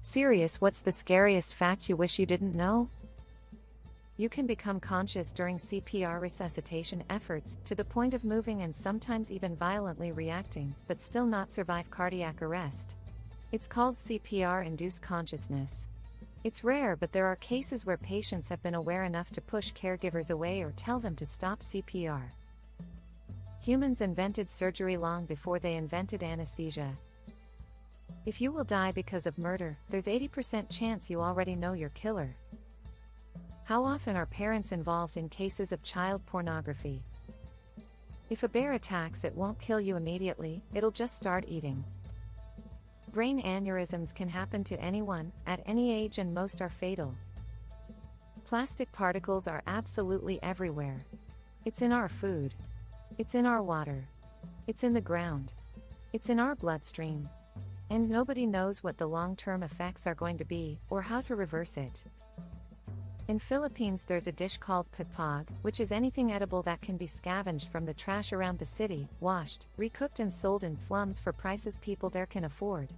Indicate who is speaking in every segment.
Speaker 1: Serious, what's the scariest fact you wish you didn't know? You can become conscious during CPR resuscitation efforts, to the point of moving and sometimes even violently reacting, but still not survive cardiac arrest. It's called CPR-induced consciousness. It's rare, but there are cases where patients have been aware enough to push caregivers away or tell them to stop CPR. Humans invented surgery long before they invented anesthesia. If you will die because of murder, there's 80% chance you already know your killer. How often are parents involved in cases of child pornography? If a bear attacks, it won't kill you immediately, it'll just start eating. Brain aneurysms can happen to anyone, at any age, and most are fatal. Plastic particles are absolutely everywhere. It's in our food. It's in our water. It's in the ground. It's in our bloodstream. And nobody knows what the long-term effects are going to be, or how to reverse it. In Philippines, there's a dish called pagpag, which is anything edible that can be scavenged from the trash around the city, washed, recooked and sold in slums for prices people there can afford.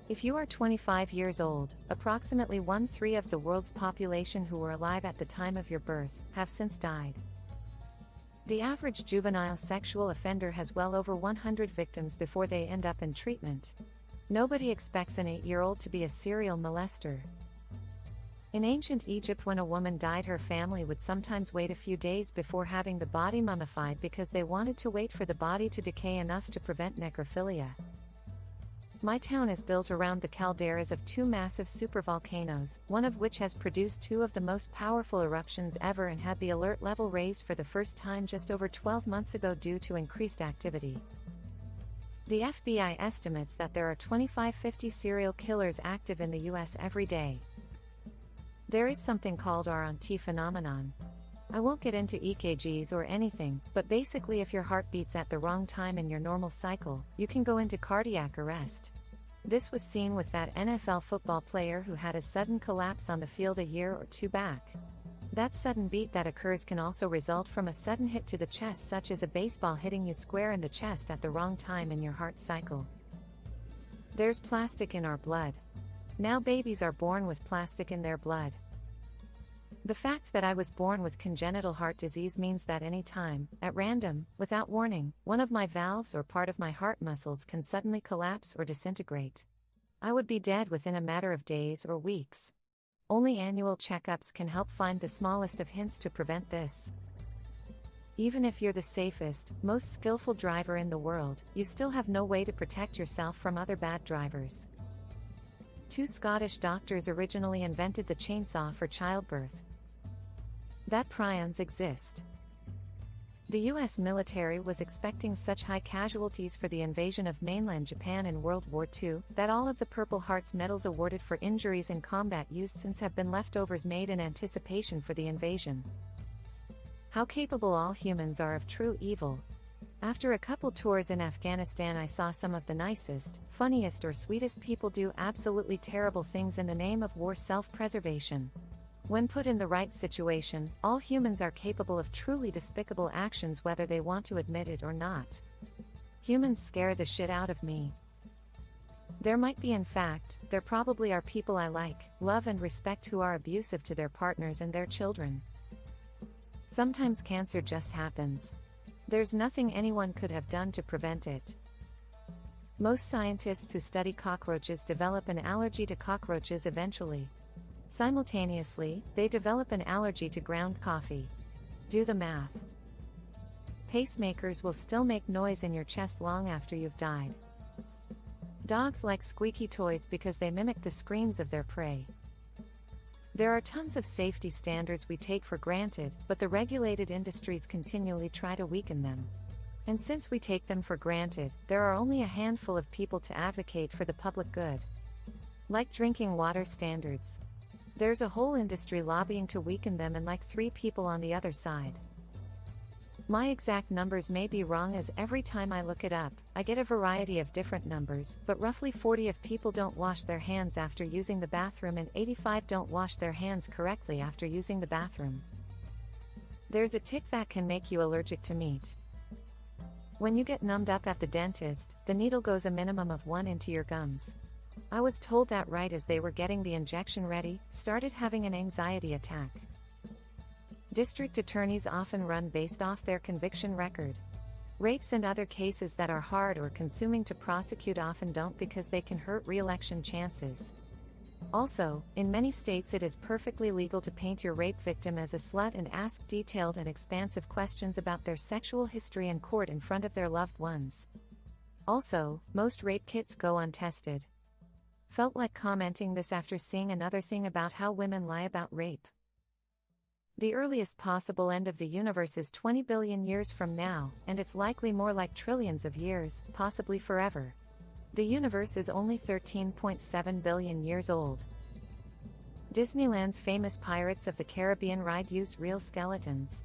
Speaker 1: If you are 25 years old, approximately 1/3 of the world's population who were alive at the time of your birth, have since died. The average juvenile sexual offender has well over 100 victims before they end up in treatment. Nobody expects an 8-year-old to be a serial molester. In ancient Egypt, when a woman died, her family would sometimes wait a few days before having the body mummified because they wanted to wait for the body to decay enough to prevent necrophilia. My town is built around the calderas of 2 massive supervolcanoes, one of which has produced 2 of the most powerful eruptions ever and had the alert level raised for the first time just over 12 months ago due to increased activity. The FBI estimates that there are 25-50 serial killers active in the US every day. There is something called RNT phenomenon. I won't get into EKGs or anything, but basically if your heart beats at the wrong time in your normal cycle, you can go into cardiac arrest. This was seen with that NFL football player who had a sudden collapse on the field a year or 2 back. That sudden beat that occurs can also result from a sudden hit to the chest, such as a baseball hitting you square in the chest at the wrong time in your heart cycle. There's plastic in our blood. Now babies are born with plastic in their blood. The fact that I was born with congenital heart disease means that any time, at random, without warning, one of my valves or part of my heart muscles can suddenly collapse or disintegrate. I would be dead within a matter of days or weeks. Only annual checkups can help find the smallest of hints to prevent this. Even if you're the safest, most skillful driver in the world, you still have no way to protect yourself from other bad drivers. 2 Scottish doctors originally invented the chainsaw for childbirth. That prions exist. The US military was expecting such high casualties for the invasion of mainland Japan in World War II, that all of the Purple Heart's medals awarded for injuries in combat used since have been leftovers made in anticipation for the invasion. How capable all humans are of true evil. After a couple tours in Afghanistan, I saw some of the nicest, funniest or sweetest people do absolutely terrible things in the name of war self-preservation. When put in the right situation, all humans are capable of truly despicable actions whether they want to admit it or not. Humans scare the shit out of me. There might be, in fact, there probably are people I like, love and respect who are abusive to their partners and their children. Sometimes cancer just happens. There's nothing anyone could have done to prevent it. Most scientists who study cockroaches develop an allergy to cockroaches eventually. Simultaneously, they develop an allergy to ground coffee. Do the math. Pacemakers will still make noise in your chest long after you've died. Dogs like squeaky toys because they mimic the screams of their prey. There are tons of safety standards we take for granted, but the regulated industries continually try to weaken them. And since we take them for granted, there are only a handful of people to advocate for the public good. Like drinking water standards. There's a whole industry lobbying to weaken them and like 3 people on the other side. My exact numbers may be wrong, as every time I look it up, I get a variety of different numbers, but roughly 40 of people don't wash their hands after using the bathroom and 85 don't wash their hands correctly after using the bathroom. There's a tick that can make you allergic to meat. When you get numbed up at the dentist, the needle goes a minimum of 1 into your gums. I was told that right as they were getting the injection ready, started having an anxiety attack. District attorneys often run based off their conviction record. Rapes and other cases that are hard or consuming to prosecute often don't because they can hurt re-election chances. Also, in many states it is perfectly legal to paint your rape victim as a slut and ask detailed and expansive questions about their sexual history in court in front of their loved ones. Also, most rape kits go untested. Felt like commenting this after seeing another thing about how women lie about rape. The earliest possible end of the universe is 20 billion years from now, and it's likely more like trillions of years, possibly forever. The universe is only 13.7 billion years old. Disneyland's famous Pirates of the Caribbean ride used real skeletons.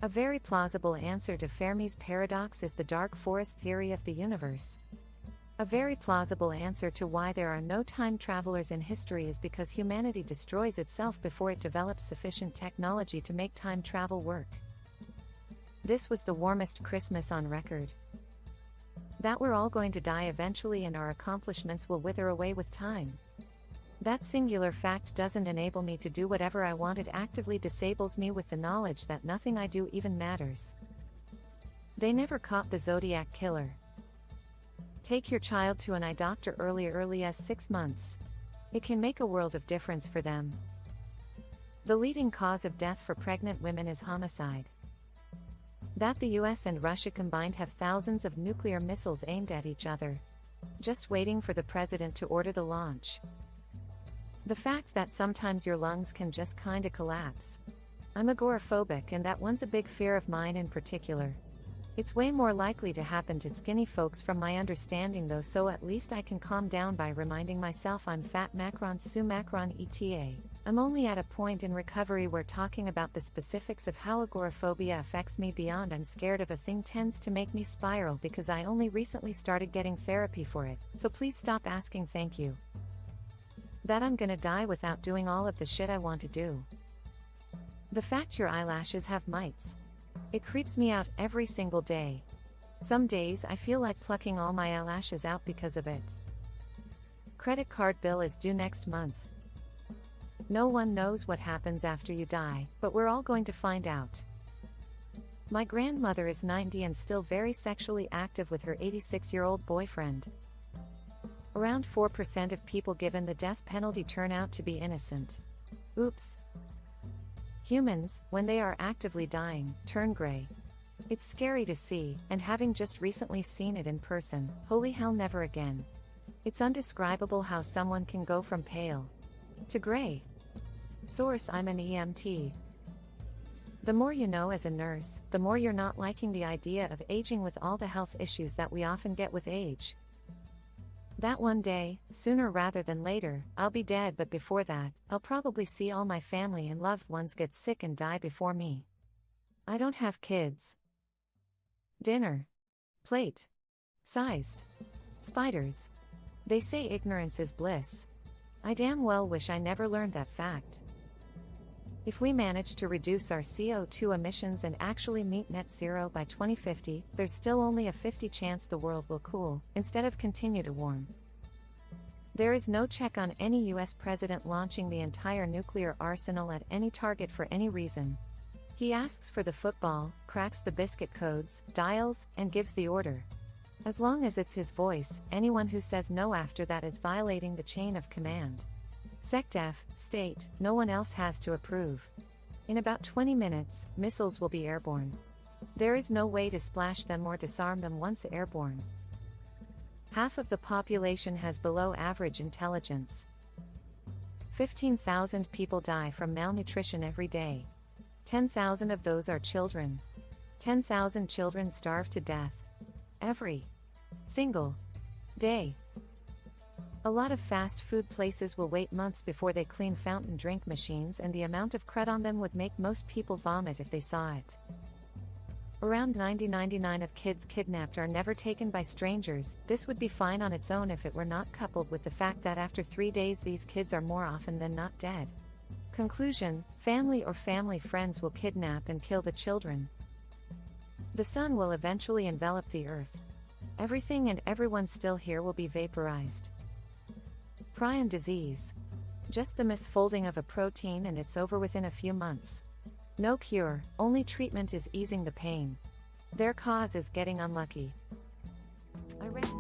Speaker 1: A very plausible answer to Fermi's paradox is the dark forest theory of the universe. A very plausible answer to why there are no time travelers in history is because humanity destroys itself before it develops sufficient technology to make time travel work. This was the warmest Christmas on record. That we're all going to die eventually and our accomplishments will wither away with time. That singular fact doesn't enable me to do whatever I want, it actively disables me with the knowledge that nothing I do even matters. They never caught the Zodiac killer. Take your child to an eye doctor early as 6 months. It can make a world of difference for them. The leading cause of death for pregnant women is homicide. That the US and Russia combined have thousands of nuclear missiles aimed at each other, just waiting for the president to order the launch. The fact that sometimes your lungs can just kinda collapse. I'm agoraphobic and that one's a big fear of mine in particular. It's way more likely to happen to skinny folks from my understanding though, so at least I can calm down by reminding myself I'm fat Macron sous Macron eta. I'm only at a point in recovery where talking about the specifics of how agoraphobia affects me beyond I'm scared of a thing tends to make me spiral because I only recently started getting therapy for it, so please stop asking thank you. That I'm gonna die without doing all of the shit I want to do. The fact your eyelashes have mites. It creeps me out every single day. Some days I feel like plucking all my eyelashes out because of it. Credit card bill is due next month. No one knows what happens after you die, but we're all going to find out. My grandmother is 90 and still very sexually active with her 86-year-old boyfriend. Around 4% of people given the death penalty turn out to be innocent. Oops. Humans, when they are actively dying, turn gray. It's scary to see, and having just recently seen it in person, holy hell, never again. It's undescribable how someone can go from pale to gray. Source: I'm an EMT. The more you know as a nurse, the more you're not liking the idea of aging with all the health issues that we often get with age. That one day, sooner rather than later, I'll be dead, but before that, I'll probably see all my family and loved ones get sick and die before me. I don't have kids. Dinner plate sized spiders. They say ignorance is bliss. I damn well wish I never learned that fact. If we manage to reduce our CO2 emissions and actually meet net zero by 2050, there's still only a 50% chance the world will cool, instead of continue to warm. There is no check on any US president launching the entire nuclear arsenal at any target for any reason. He asks for the football, cracks the biscuit codes, dials, and gives the order. As long as it's his voice, anyone who says no after that is violating the chain of command. SecDef, state, no one else has to approve. In about 20 minutes, missiles will be airborne. There is no way to splash them or disarm them once airborne. Half of the population has below average intelligence. 15,000 people die from malnutrition every day. 10,000 of those are children. 10,000 children starve to death every single day. A lot of fast food places will wait months before they clean fountain drink machines, and the amount of crud on them would make most people vomit if they saw it. Around 99% of kids kidnapped are never taken by strangers. This would be fine on its own if it were not coupled with the fact that after 3 days these kids are more often than not dead. Conclusion: family or family friends will kidnap and kill the children. The sun will eventually envelop the earth. Everything and everyone still here will be vaporized. prion disease. Just the misfolding of a protein and it's over within a few months. No cure, only treatment is easing the pain. Their cause is getting unlucky. I read